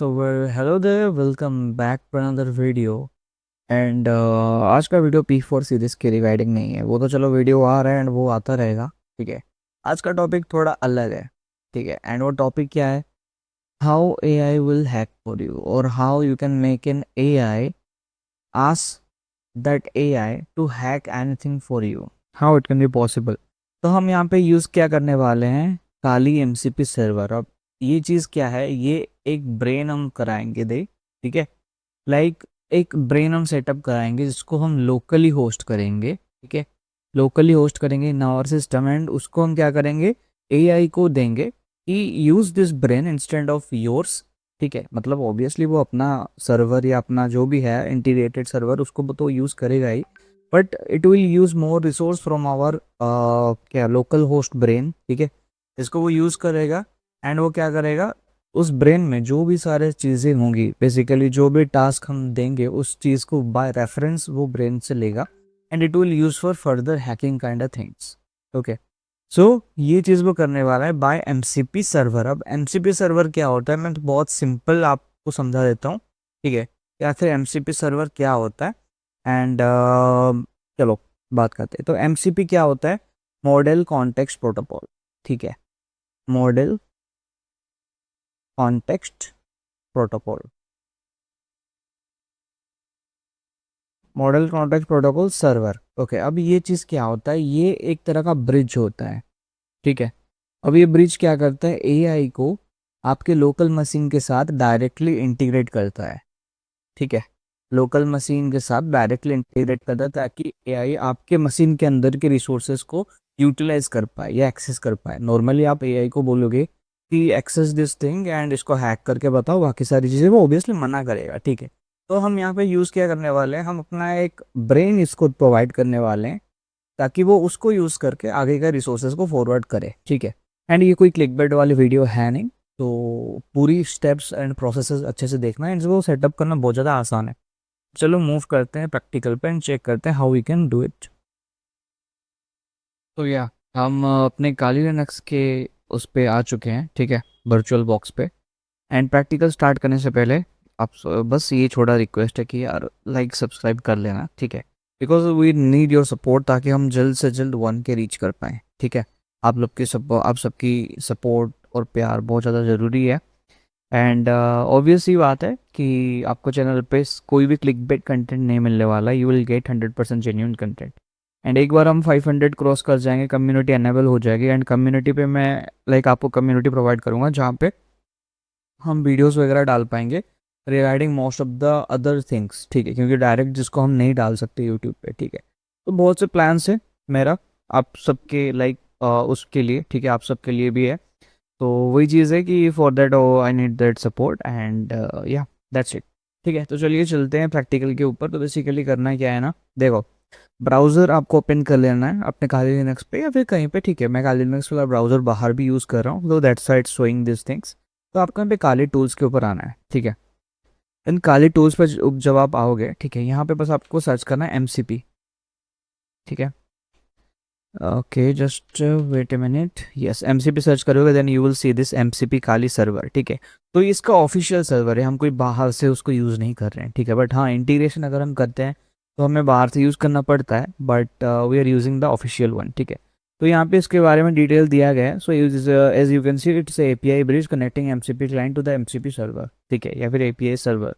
तो hello there, welcome back for another video. And आज का वीडियो P4 सीरीज की रिगार्डिंग नहीं है, वो तो चलो वीडियो आ रहा है एंड वो आता रहेगा। ठीक है, आज का टॉपिक थोड़ा अलग है। ठीक है, एंड वो टॉपिक क्या है? How AI will hack for you, और how you can make an AI ask that AI to hack anything for you, how it can be possible. तो हम यहाँ पे यूज़ क्या करने वाले हैं? Kali MCP server. अब ये चीज़ क्या है? ये एक ब्रेन हम कराएंगे दे। ठीक है, लाइक एक ब्रेन हम सेटअप कराएंगे जिसको हम लोकली होस्ट करेंगे। ठीक है, लोकली होस्ट करेंगे इन आवर सिस्टम, एंड उसको हम क्या करेंगे? AI को देंगे कि use this brain instead of yours. ठीक है, मतलब ऑब्वियसली वो अपना सर्वर या अपना जो भी है इंटीग्रेटेड सर्वर उसको तो यूज़ करेगा ही, but it will use more resource from our क्या लोकल होस्ट ब्रेन। ठीक है, इसको वो यूज़ करेगा एंड वो क्या करेगा? उस ब्रेन में जो भी सारे चीज़ें होंगी, बेसिकली जो भी टास्क हम देंगे उस चीज़ को बाय रेफरेंस वो ब्रेन से लेगा, and it will use for further hacking kind of things. Okay, so ये चीज़ वो करने वाला है बाय MCP सर्वर। अब MCP सर्वर क्या होता है, मैं तो बहुत सिंपल आपको समझा देता हूँ। ठीक है, या फिर MCP सर्वर क्या होता है, एंड चलो बात करते हैं। तो MCP क्या होता है? Model context protocol. ठीक है, model context protocol, model context protocol server. Okay, अब ये चीज़ क्या होता है? ये एक तरह का ब्रिज होता है। ठीक है, अब ये ब्रिज क्या करता है? AI को आपके लोकल मशीन के साथ डायरेक्टली इंटीग्रेट करता है। ठीक है, लोकल मशीन के साथ डायरेक्टली इंटीग्रेट करता है ताकि AI आपके मशीन के अंदर के रिसोर्सेज को यूटिलाइज कर पाए या एक्सेस कर पाए। नॉर्मली आप AI को बोलोगे कि एक्सेस दिस थिंग एंड इसको हैक करके बताओ बाकी सारी चीज़ें, वो ऑब्वियसली मना करेगा। ठीक है, तो हम यहाँ पे यूज़ क्या करने वाले हैं? हम अपना एक ब्रेन इसको प्रोवाइड करने वाले हैं ताकि वो उसको यूज़ करके आगे का रिसोर्सेज को फॉरवर्ड करे। ठीक है, एंड ये कोई क्लिकबेट वाली वीडियो है नहीं, तो पूरी स्टेप्स एंड प्रोसेसेस अच्छे से देखना है, इनको सेटअप करना बहुत ज़्यादा आसान है। चलो मूव करते हैं प्रैक्टिकल पे एंड चेक करते हैं how we can do it. तो या हम अपने काली लिनक्स के उस पे आ चुके हैं। ठीक है, वर्चुअल बॉक्स पे। एंड प्रैक्टिकल स्टार्ट करने से पहले आप बस ये छोटा रिक्वेस्ट है कि यार लाइक सब्सक्राइब कर लेना। ठीक है, because we need your support ताकि हम जल्द से जल्द 1K रीच कर पाएँ। ठीक है, आप सबकी सपोर्ट और प्यार बहुत ज़्यादा ज़रूरी है। एंड ऑब्वियस ही बात है कि आपको चैनल पे कोई भी क्लिक बेट कंटेंट नहीं मिलने वाला, you will get 100% genuine content. And एक बार हम 500 क्रॉस कर जाएंगे, कम्युनिटी एनेबल हो जाएगी, एंड कम्युनिटी पे मैं आपको कम्युनिटी प्रोवाइड करूँगा जहाँ पे हम वीडियोस वगैरह डाल पाएंगे regarding most of the other things. ठीक है, क्योंकि डायरेक्ट जिसको हम नहीं डाल सकते यूट्यूब पे। ठीक है, तो बहुत से प्लान्स है मेरा आप सबके उसके लिए। ठीक है, आप सबके लिए भी है। तो वही चीज़ है कि for that I need that support, and या दैट्स इट। ठीक है, तो चलिए चलते हैं प्रैक्टिकल के ऊपर। तो बेसिकली करना क्या है ना, देखो, ब्राउज़र आपको ओपन कर लेना है अपने काली लिनक्स पे या फिर कहीं पे। ठीक है, मैं काली लिनक्स वाला ब्राउज़र बाहर भी यूज़ कर रहा हूँ, तो that side showing this things. तो आपको यहाँ पे काली टूल्स के ऊपर आना है। ठीक है, इन काली टूल्स पर जब आप आओगे, ठीक है, यहाँ पे बस आपको सर्च करना है MCP। ठीक है, okay, just wait a minute. Yes, MCP search करोगे then you will see this MCP Kali server. ठीक है, तो इसका ऑफिशियल सर्वर है, हम कोई बाहर से उसको यूज़ नहीं कर रहे हैं। ठीक है, बट हाँ, इंटीग्रेशन अगर हम करते हैं तो हमें बाहर से यूज़ करना पड़ता है, but we are using the official one. ठीक है, तो यहाँ पे इसके बारे में डिटेल दिया गया है। So as you can see it's API bridge connecting MCP client to the MCP server. ठीक है, या फिर API सर्वर।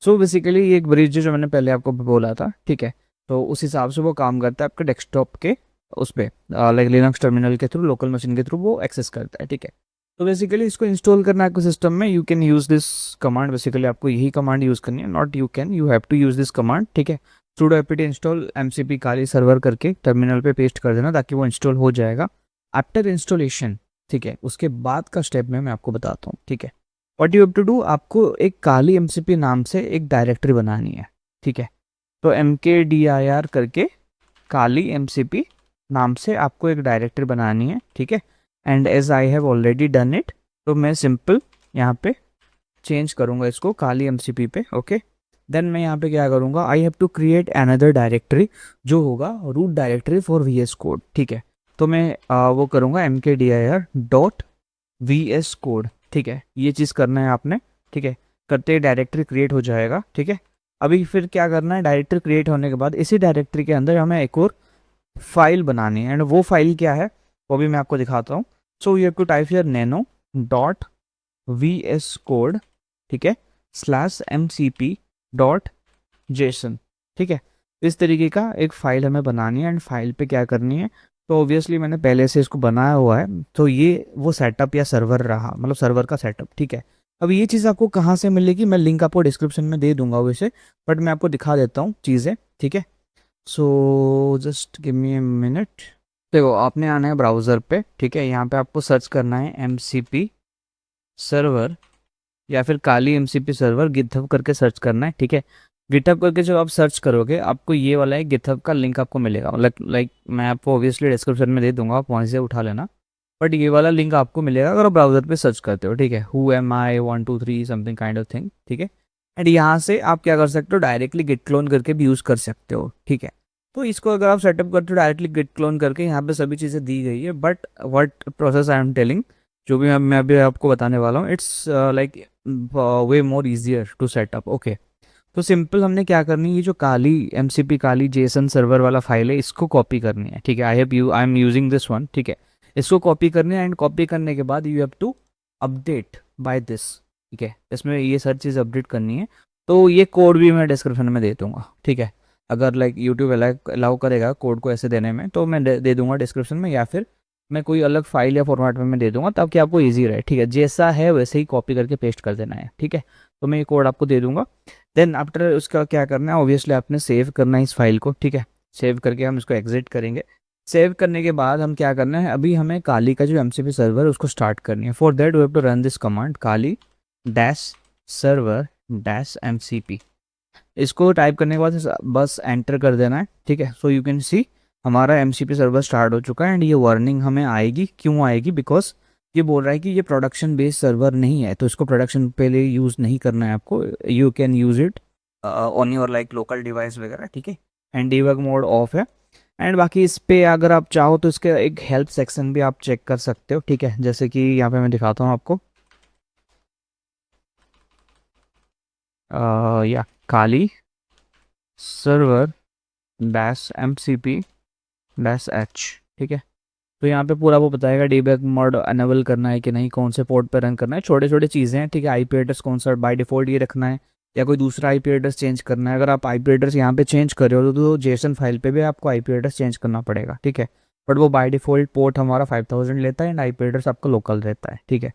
सो बेसिकली ये एक ब्रिज है जो मैंने पहले आपको बोला था। ठीक है, तो उस हिसाब से वो काम करता है आपके डेस्कटॉप के उस पर, लाइक लिनक्स टर्मिनल के थ्रू, लोकल मशीन के थ्रू वो एक्सेस करता है। ठीक है, तो बेसिकली इसको इंस्टॉल करना है आपके सिस्टम में। You can use this command, basically आपको यही कमांड यूज़ करनी है, not you can, you have to use this command. ठीक है, sudo apt install MCP Kali server करके टर्मिनल पे पेस्ट कर देना ताकि वो इंस्टॉल हो जाएगा आफ्टर इंस्टॉलेशन। ठीक है, उसके बाद का स्टेप में मैं आपको बताता हूँ। ठीक है, what you have to do, आपको एक काली MCP नाम से एक डायरेक्टरी बनानी है। ठीक है, तो MKDIR करके काली MCP नाम से आपको एक डायरेक्टरी बनानी है। ठीक है, and as I have already done it, तो मैं सिंपल यहाँ पे चेंज करूँगा इसको काली MCP पे। ओके, देन मैं यहाँ पे क्या करूँगा, I have to create another directory जो होगा root directory for VS code. ठीक है, तो मैं वो करूँगा MKDIR डॉट VS कोड। ठीक है, ये चीज़ करना है आपने। ठीक है, करते ही डायरेक्टरी क्रिएट हो जाएगा, ठीक है। अभी फिर क्या करना है, डायरेक्टरी क्रिएट होने के बाद इसी डायरेक्टरी के अंदर हमें एक और फाइल बनानी है, एंड वो फाइल क्या है वो भी मैं आपको दिखाता हूँ। So you have to type here nano dot V S code, ठीक है, स्लैश mcp डॉट जेसन, ठीक है। इस तरीके का एक फ़ाइल हमें बनानी है, एंड फाइल पे क्या करनी है, तो ऑब्वियसली मैंने पहले से इसको बनाया हुआ है, तो ये वो सेटअप या सर्वर रहा, मतलब सर्वर का सेटअप, ठीक है। अब ये चीज़ आपको कहाँ से मिलेगी, मैं लिंक आपको डिस्क्रिप्शन में दे दूंगा वैसे, बट मैं आपको दिखा देता हूँ चीज़ें, ठीक है। So just give me a minute. देखो आपने आना है ब्राउज़र पे, ठीक है, यहाँ पे आपको सर्च करना है MCP सर्वर या फिर काली MCP सर्वर गिथहब करके सर्च करना है, ठीक है। गिटहब करके जब आप सर्च करोगे आपको ये वाला है गिटहब का लिंक आपको मिलेगा, लाइक मैं आपको ऑब्वियसली डिस्क्रिप्शन में दे दूंगा, आप वहाँ से उठा लेना, बट ये वाला लिंक आपको मिलेगा अगर आप ब्राउजर पे सर्च करते हो, ठीक है, whoami123 something kind of thing, ठीक है। एंड यहाँ से आप क्या कर सकते हो, डायरेक्टली गिट क्लोन करके भी यूज़ कर सकते हो, ठीक है। तो इसको अगर आप सेटअप करते हो डायरेक्टली गिट क्लोन करके, यहाँ पे सभी चीज़ें दी गई है, but what process I am telling, जो भी मैं अभी आपको बताने वाला हूँ, it's like way more easier to setup, okay. तो सिंपल हमने क्या करनी है, ये जो Kali MCP Kali JSON server वाला फाइल है इसको कॉपी करनी है, ठीक है। I am using this one, ठीक है। इसको कॉपी करनी है, एंड कॉपी करने के बाद you have to update by this, ठीक है। इसमें ये सारी चीज़ अपडेट करनी है, तो ये कोड भी मैं डिस्क्रिप्शन में दे दूंगा, ठीक है। अगर लाइक यूट्यूब अलाउ करेगा कोड को ऐसे देने में, तो मैं दे दूंगा डिस्क्रिप्शन में, या फिर मैं कोई अलग फाइल या फॉर्मेट में मैं दे दूंगा ताकि आपको ईजी रहे, ठीक है। जैसा है वैसे ही कॉपी करके पेस्ट कर देना है, ठीक है। तो मैं ये कोड आपको दे दूंगा। देन आफ्टर उसका क्या करना है, ऑब्वियसली आपने सेव करना है इस फाइल को, ठीक है। सेव करके हम इसको एग्जिट करेंगे। सेव करने के बाद हम क्या करना है, अभी हमें काली का जो MCP सर्वर है उसको स्टार्ट करनी है। For that we have to run this command Kali dash server dash MCP। इसको टाइप करने के बाद बस एंटर कर देना है, ठीक है। सो यू कैन सी हमारा MCP सर्वर स्टार्ट हो चुका है, एंड ये वार्निंग हमें आएगी, क्यों आएगी, बिकॉज ये बोल रहा है कि ये प्रोडक्शन बेस्ड सर्वर नहीं है, तो इसको प्रोडक्शन पे लिए यूज़ नहीं करना है आपको, you can use it on your like local device वगैरह, ठीक है। एंड डीबग मोड ऑफ है, एंड बाकी इस पे अगर आप चाहो तो इसके एक हेल्प सेक्शन भी आप चेक कर सकते हो, ठीक है। जैसे कि यहाँ पे मैं दिखाता हूँ आपको, या Kali server dash MCP dash H, ठीक है। तो यहाँ पे पूरा वो बताएगा डीबग मोड अनेबल करना है कि नहीं, कौन से पोर्ट पे रन करना है, छोटे छोटे चीज़ें हैं, ठीक है। IP एड्रेस कौन सा बाय डिफ़ॉल्ट ये रखना है या कोई दूसरा IP एड्रेस चेंज करना है। अगर आप IP एड्रेस यहाँ पे चेंज कर रहे हो तो जेसन फाइल पे भी आपको IP एड्रेस चेंज करना पड़ेगा, ठीक है। बट वो बाय डिफ़ॉल्ट पोर्ट हमारा 5000 लेता है, एंड IP एड्रेस आपका लोकल रहता है, ठीक है।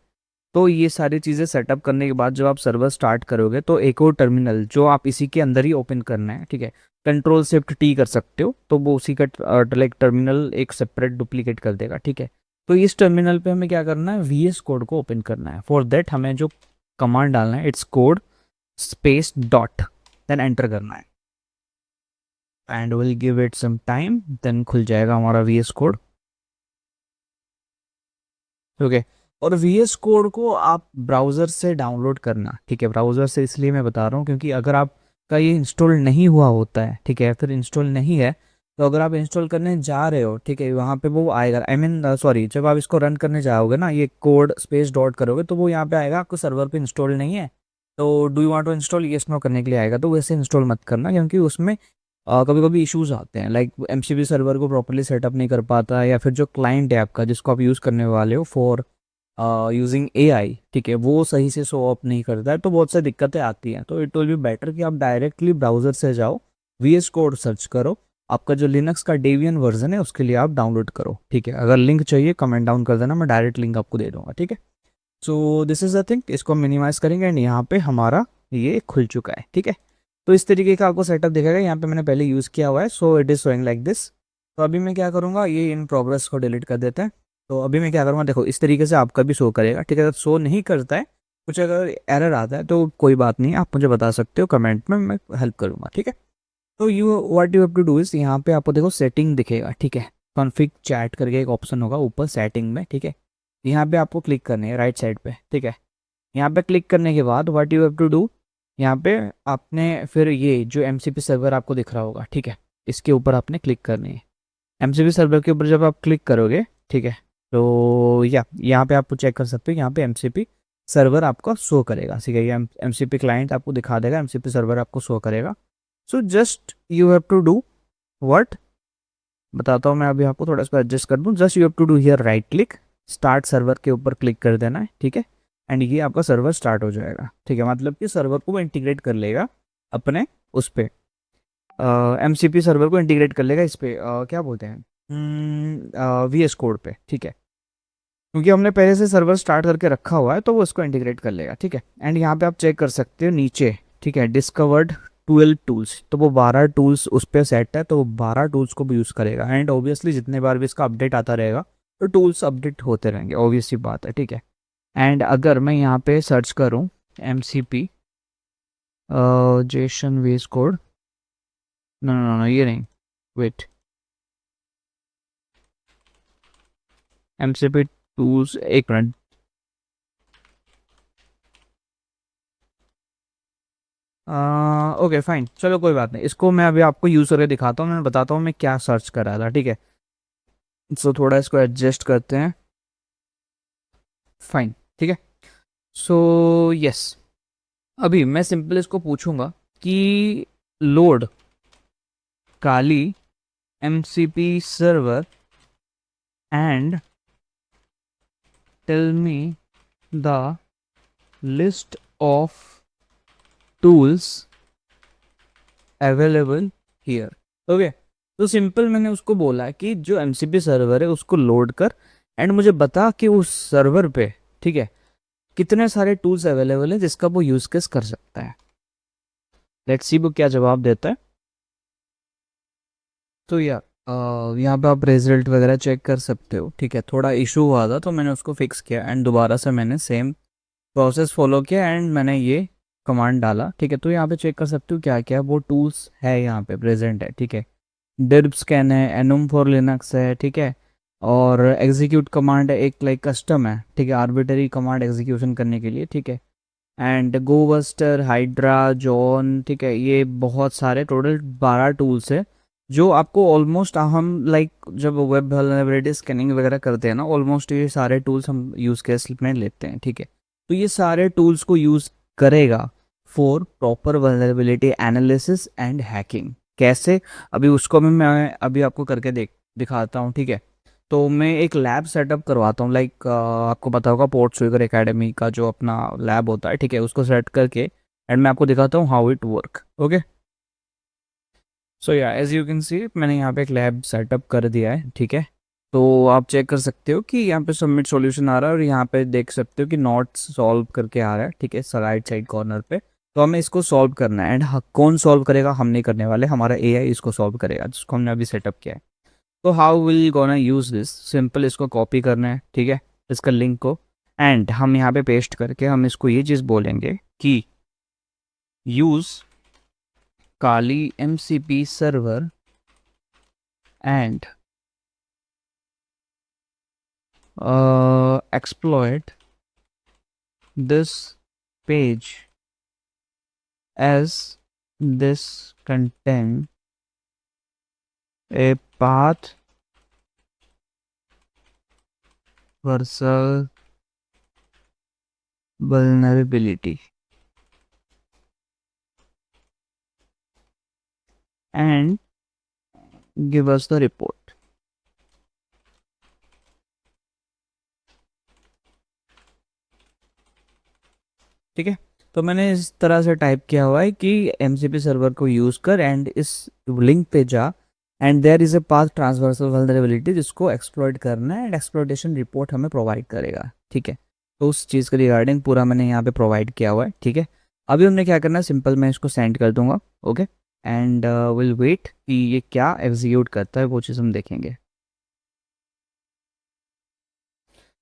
तो ये सारी चीज़ें सेटअप करने के बाद जब आप सर्वर स्टार्ट करोगे तो एक और टर्मिनल जो आप इसी के अंदर ही ओपन करना है, ठीक है। Ctrl+Shift+T कर सकते हो, तो वो उसी का लाइक टर्मिनल एक सेपरेट डुप्लीकेट कर देगा, ठीक है। तो इस टर्मिनल पे हमें क्या करना है, VS कोड को ओपन करना है। फॉर देट हमें जो कमांड डालना है, it's code space dot, then enter करना है, and will give it some time, then खुल जाएगा हमारा VS कोड, ओके। और VS कोड को आप ब्राउज़र से डाउनलोड करना, ठीक है। ब्राउज़र से इसलिए मैं बता रहा हूँ क्योंकि अगर आपका ये इंस्टॉल नहीं हुआ होता है, ठीक है, फिर इंस्टॉल नहीं है, तो अगर आप इंस्टॉल करने जा रहे हो, ठीक है, वहाँ पे वो आएगा, आई मीन सॉरी, जब आप इसको रन करने जाओगे ना, ये कोड स्पेस डॉट करोगे तो वो यहाँ पे आएगा आपको सर्वर पे इंस्टॉल नहीं है, तो do you want to install, yes no करने के लिए आएगा। तो वैसे इंस्टॉल मत करना, क्योंकि उसमें कभी कभी इश्यूज आते हैं, लाइक MCP सर्वर को प्रॉपरली सेटअप नहीं कर पाता, या फिर जो क्लाइंट है आपका जिसको आप यूज़ करने वाले हो फॉर यूजिंग AI, ठीक है, वो सही से शो अप नहीं करता है, तो बहुत सारी दिक्कतें आती हैं। तो इट विल बी बेटर कि आप डायरेक्टली ब्राउज़र से जाओ, VS कोड सर्च करो, आपका जो लिनक्स का डेवियन वर्जन है उसके लिए आप डाउनलोड करो, ठीक है। अगर लिंक चाहिए कमेंट डाउन कर देना, मैं डायरेक्ट लिंक आपको दे दूंगा, ठीक है। So this is the thing, इसको मिनिमाइज करेंगे, एंड यहाँ पे हमारा ये खुल चुका है, ठीक है। तो इस तरीके का आपको सेटअप दिखेगा, यहाँ पे मैंने पहले यूज़ किया हुआ है, so it is showing like this. तो अभी मैं क्या करूँगा, ये इन प्रोग्रेस को डिलीट कर देते हैं। तो अभी मैं क्या करूँगा, देखो इस तरीके से आपका भी शो करेगा, ठीक है। अगर शो नहीं करता है, कुछ अगर एरर आता है तो कोई बात नहीं, आप मुझे बता सकते हो कमेंट में, मैं हेल्प करूँगा, ठीक है। तो you what you have to do is, यहाँ पे आपको देखो सेटिंग दिखेगा, ठीक है। कॉन्फ़िग चैट करके एक ऑप्शन होगा ऊपर सेटिंग में, ठीक है। यहाँ पे आपको क्लिक करनी है राइट साइड पे, ठीक है। यहाँ पे क्लिक करने के बाद what you have to do, यहाँ पे आपने फिर ये जो MCP सर्वर आपको दिख रहा होगा, ठीक है, इसके ऊपर आपने क्लिक करनी है। MCP सर्वर के ऊपर जब आप क्लिक करोगे, ठीक है, तो या यहाँ पे आप चेक कर सकते हो, यहाँ पे MCP सर्वर आपको शो करेगा, ठीक है। ये MCP क्लाइंट आपको दिखा देगा, MCP सर्वर आपको शो करेगा। So just you have to do what, बताता हूँ मैं अभी आपको, थोड़ा इसको एडजस्ट कर दूँ। Just you have to do here right click, start server के ऊपर क्लिक कर देना है, ठीक है। एंड ये आपका सर्वर स्टार्ट हो जाएगा, ठीक है। मतलब कि सर्वर को वो इंटीग्रेट कर लेगा अपने उस पर, MCP सर्वर को इंटीग्रेट कर लेगा इस पर, क्या बोलते हैं, VS कोड पे, ठीक है। क्योंकि हमने पहले से सर्वर स्टार्ट करके रखा हुआ है तो वो इसको इंटीग्रेट कर लेगा, ठीक है। एंड यहाँ पे आप चेक कर सकते हो नीचे, ठीक है, डिस्कवर्ड 12 टूल्स, तो वो 12 टूल्स उस पर सेट है, तो वो 12 टूल्स को भी यूज़ करेगा। एंड ऑब्वियसली जितने बार भी इसका अपडेट आता रहेगा तो टूल्स अपडेट होते रहेंगे, ऑब्वियस सी बात है, ठीक है। एंड अगर मैं यहाँ पे सर्च करूँ MCP JSON VS code, no no no ये नहीं, वेट, MCP टूल्स, एक मिनट, ओके फाइन, चलो कोई बात नहीं, इसको मैं अभी आपको यूज़ करके दिखाता हूँ, मैं बताता हूँ मैं क्या सर्च कर रहा था, ठीक है। सो थोड़ा इसको एडजस्ट करते हैं, फाइन, ठीक है। सो यस, अभी मैं सिंपल इसको पूछूंगा कि load Kali MCP server and tell me the list of tools available here, okay. तो सिंपल मैंने उसको बोला कि जो MCP सर्वर है उसको लोड कर एंड मुझे बता कि उस सर्वर पे, ठीक है, कितने सारे टूल्स अवेलेबल है जिसका वो यूज केस कर सकता है। लेट्स सी वो क्या जवाब देता है। तो यार यहाँ पे आप रिजल्ट वगैरह चेक कर सकते हो, ठीक है। थोड़ा इशू हुआ था तो मैंने उसको फिक्स किया एंड दोबारा से मैंने सेम प्रोसेस फॉलो किया एंड मैंने ये कमांड डाला, ठीक है। तो यहाँ पे चेक कर सकते हो क्या क्या वो टूल्स है यहाँ पे प्रेजेंट है, ठीक है। डिर्ब स्कैन है, एनूम फॉर लिनक्स है, ठीक है। और एग्जीक्यूट कमांड है एक, लाइक कस्टम है, ठीक है, आर्बिटरी कमांड एग्जीक्यूशन करने के लिए, ठीक है। एंड गोबस्टर, हाइड्रा, जॉन, ठीक है। ये बहुत सारे टोटल 12 टूल्स है जो आपको ऑलमोस्ट हम लाइक जब वेब वल्नरेबिलिटी स्कैनिंग वगैरह करते हैं ना, ऑलमोस्ट ये सारे टूल्स हम यूज़ केस में लेते हैं, ठीक है। तो ये सारे टूल्स को यूज़ करेगा for proper vulnerability analysis and hacking. कैसे, अभी उसको भी मैं अभी आपको करके दिखाता हूँ, ठीक है। तो मैं एक लैब सेटअप करवाता हूँ, लाइक आपको पता होगा पोर्ट सुगर एकेडमी का जो अपना लैब होता है, ठीक है, उसको सेट करके एंड मैं आपको दिखाता हूँ हाउ इट वर्क, ओके। सो या एज यू कैन सी मैंने यहाँ पे एक लैब सेटअप कर दिया है, ठीक है। तो आप चेक कर सकते हो कि यहाँ पे सबमिट सॉल्यूशन आ रहा है और यहाँ पे देख सकते हो कि नॉट सॉल्व करके आ रहा है, ठीक है, राइट साइड कॉर्नर पे। तो हमें इसको सॉल्व करना है एंड कौन सॉल्व करेगा, हम नहीं करने वाले, हमारा AI इसको सॉल्व करेगा जिसको हमने अभी सेटअप किया है। तो how will gonna use this, simple इसको कॉपी करना है, ठीक है, इसका लिंक को, एंड हम यहाँ पे पेस्ट करके हम इसको ये चीज़ बोलेंगे कि use Kali MCP server and exploit this page as this contain a path versal vulnerability and give us the report, ठीक है। तो मैंने इस तरह से टाइप किया हुआ है कि MCP सर्वर को यूज़ कर एंड इस लिंक पे जा and there is a path transversal vulnerability जिसको एक्सप्लॉइट करना है एंड एक्सप्लॉइटेशन रिपोर्ट हमें प्रोवाइड करेगा, ठीक है। तो उस चीज़ के रिगार्डिंग पूरा मैंने यहाँ पे प्रोवाइड किया हुआ है, ठीक है। अभी हमने क्या करना है, सिंपल मैं इसको सेंड कर दूंगा, ओके। एंड विल वेट कि ये क्या एग्जीक्यूट करता है, वो चीज़ हम देखेंगे।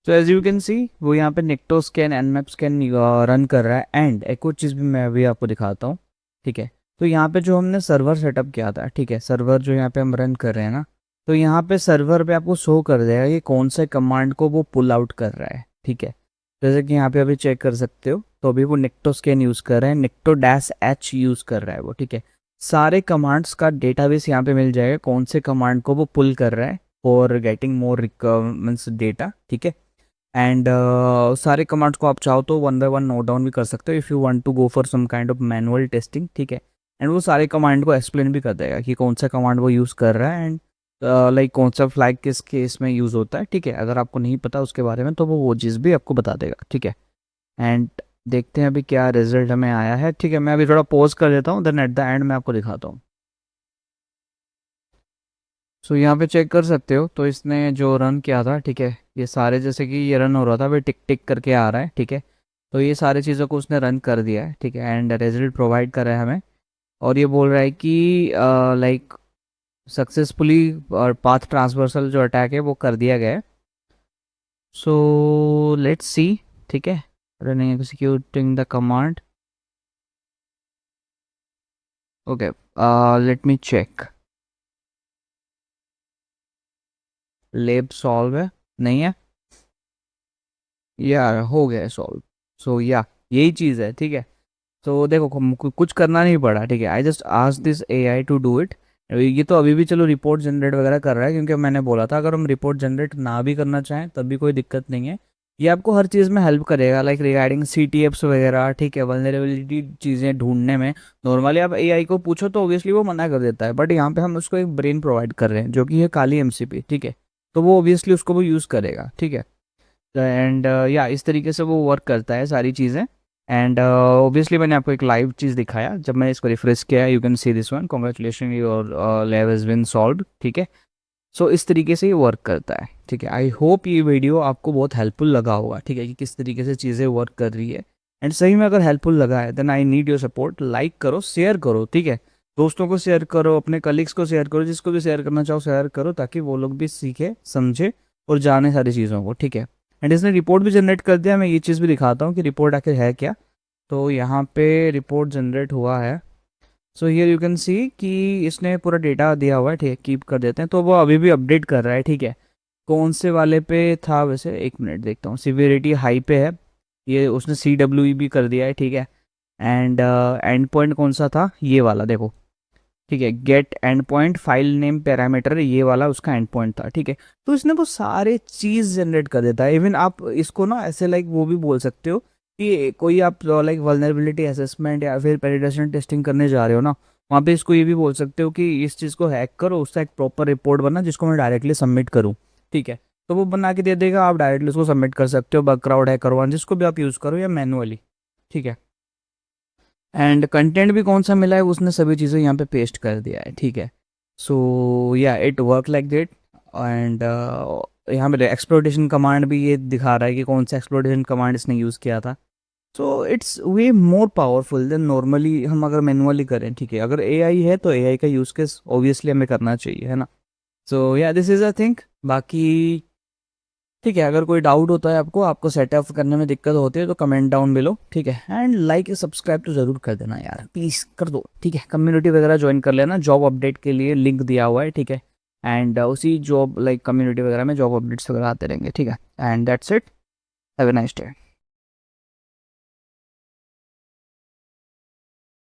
तो एज यू कैन सी वो यहाँ पे निक्टो स्कैन एनमैप स्कैन रन कर रहा है एंड एक और चीज़ भी मैं अभी आपको दिखाता हूँ, ठीक है। तो यहाँ पे जो हमने सर्वर सेटअप किया था, ठीक है, सर्वर जो यहाँ पे हम रन कर रहे हैं ना, तो यहाँ पे सर्वर पे आपको शो कर देगा कि कौन से कमांड को वो पुल आउट कर रहा है, ठीक है। जैसे कि यहाँ पे अभी चेक कर सकते हो, तो अभी वो निक्टो स्कैन यूज़ कर रहे हैं, निक्टो-H यूज़ कर रहा है वो, ठीक है। सारे कमांड्स का डेटाबेस यहाँ पे मिल जाएगा, कौन से कमांड को वो पुल कर रहा है for getting more requirements data, ठीक है। एंड सारे कमांड्स को आप चाहो तो one by one note down भी कर सकते हो if you want to go for some kind of manual testing, ठीक है। एंड वो सारे कमांड को एक्सप्लेन भी कर देगा कि कौन सा कमांड वो यूज़ कर रहा है, एंड लाइक कौन सा फ्लैग किस केस में यूज़ होता है, ठीक है। अगर आपको नहीं पता उसके बारे में तो वो चीज़ भी आपको बता देगा, ठीक है। एंड देखते हैं अभी क्या रिजल्ट हमें आया है, ठीक है। मैं अभी थोड़ा पॉज कर देता हूँ, देन एट द एंड मैं आपको दिखाता हूँ। सो यहाँ पे चेक कर सकते हो, तो इसने जो रन किया था, ठीक है, ये सारे जैसे कि ये रन हो रहा था वे टिक टिक करके आ रहा है, ठीक है। तो ये सारी चीज़ों को उसने रन कर दिया है, ठीक है, एंड रिजल्ट प्रोवाइड कर रहा है हमें। और ये बोल रहा है कि लाइक सक्सेसफुली और पाथ ट्रांसवर्सल जो अटैक है वो कर दिया गया है। सो लेट्स सी, ठीक है, running executing the command. Okay, let me check. Lab solve है, नहीं है यार, हो गया है सॉल्व। सो या यही चीज़ है, ठीक है। तो देखो कुछ करना नहीं पड़ा, ठीक है। I just ask this AI to do it. ये तो अभी भी चलो रिपोर्ट जनरेट वगैरह कर रहा है, क्योंकि मैंने बोला था अगर हम रिपोर्ट जनरेट ना भी करना चाहें तब भी कोई दिक्कत नहीं है। ये आपको हर चीज़ में हेल्प करेगा, लाइक रिगार्डिंग सीटीएफ्स वगैरह, ठीक है, वल्नरेबिलिटी चीज़ें ढूंढने में। नॉर्मली आप एआई को पूछो तो ऑब्वियसली वो मना कर देता है, बट यहाँ पे हम उसको एक ब्रेन प्रोवाइड कर रहे हैं जो कि है काली एमसीपी, ठीक है। तो वो ऑब्वियसली उसको वो यूज़ करेगा, ठीक है। एंड या इस तरीके से वो वर्क करता है सारी चीज़ें। एंड ऑब्वियसली मैंने आपको एक लाइव चीज़ दिखाया, जब मैंने इसको रिफ्रेश किया, you can see this one, congratulation your lab has been solved, ठीक है। सो इस तरीके से ये वर्क करता है, ठीक है। आई होप ये वीडियो आपको बहुत हेल्पफुल लगा होगा, ठीक है, कि किस तरीके से चीज़ें वर्क कर रही है। एंड सही में अगर हेल्पफुल लगा है then I need your support. Like करो, शेयर करो, ठीक है। दोस्तों को शेयर करो, अपने कलीग्स को शेयर करो, जिसको भी शेयर करना चाहो शेयर करो, ताकि वो लोग भी सीखे, समझे और जाने सारी चीज़ों को, ठीक है। एंड इसने रिपोर्ट भी जनरेट कर दिया। मैं ये चीज़ भी दिखाता हूँ कि रिपोर्ट आखिर है क्या। तो यहाँ पे रिपोर्ट जनरेट हुआ है। सो हियर यू कैन सी कि इसने पूरा डेटा दिया हुआ है, ठीक है। कीप कर देते हैं, तो वो अभी भी अपडेट कर रहा है, ठीक है। कौन से वाले पे था वैसे, एक मिनट देखता हूँ। सिवियरिटी हाई पे है, ये उसने CWE भी कर दिया है, ठीक है। एंड एंड पॉइंट कौन सा था, ये वाला देखो, ठीक है। Get end point file name parameter, ये वाला उसका एंड पॉइंट था, ठीक है। तो इसने वो सारे चीज़ जनरेट कर देता है। इवन आप इसको ना ऐसे लाइक वो भी बोल सकते हो कि कोई आप लाइक वल्नरेबिलिटी असेसमेंट या फिर पेनिट्रेशन टेस्टिंग करने जा रहे हो ना, वहाँ पे इसको ये भी बोल सकते हो कि इस चीज़ को हैक करो, उसका एक प्रॉपर रिपोर्ट बना जिसको मैं डायरेक्टली सबमिट करूँ, ठीक है। तो वो बना के दे देगा, आप डायरेक्टली उसको सबमिट कर सकते हो, बग क्राउड हैक करवान जिसको भी आप यूज़ करो या मैनुअली, ठीक है। एंड कंटेंट भी कौन सा मिला है उसने सभी चीज़ें यहाँ पे पेस्ट कर दिया है, ठीक है। सो या it work like that. And यहाँ पे एक्सप्लोइटेशन कमांड भी ये दिखा रहा है कि कौन सा एक्सप्लोइटेशन कमांड इसने यूज़ किया था। So it's way more powerful than normally हम अगर मैनुअली करें, ठीक है। अगर एआई है तो एआई का यूज़ केस ऑब्वियसली हमें करना चाहिए, है ना। सो या दिस इज़ अ थिंक। बाकी ठीक है, अगर कोई डाउट होता है आपको आपको सेटअप करने में दिक्कत होती है तो कमेंट डाउन बिलो, ठीक है। एंड लाइक सब्सक्राइब तो ज़रूर कर देना यार, प्लीज़ कर दो, ठीक है। कम्युनिटी वगैरह ज्वाइन कर लेना, जॉब अपडेट के लिए लिंक दिया हुआ है, ठीक है। एंड उसी जॉब लाइक कम्युनिटी वगैरह में जॉब अपडेट्स वगैरह आते रहेंगे, ठीक है। And that's it, have a nice day.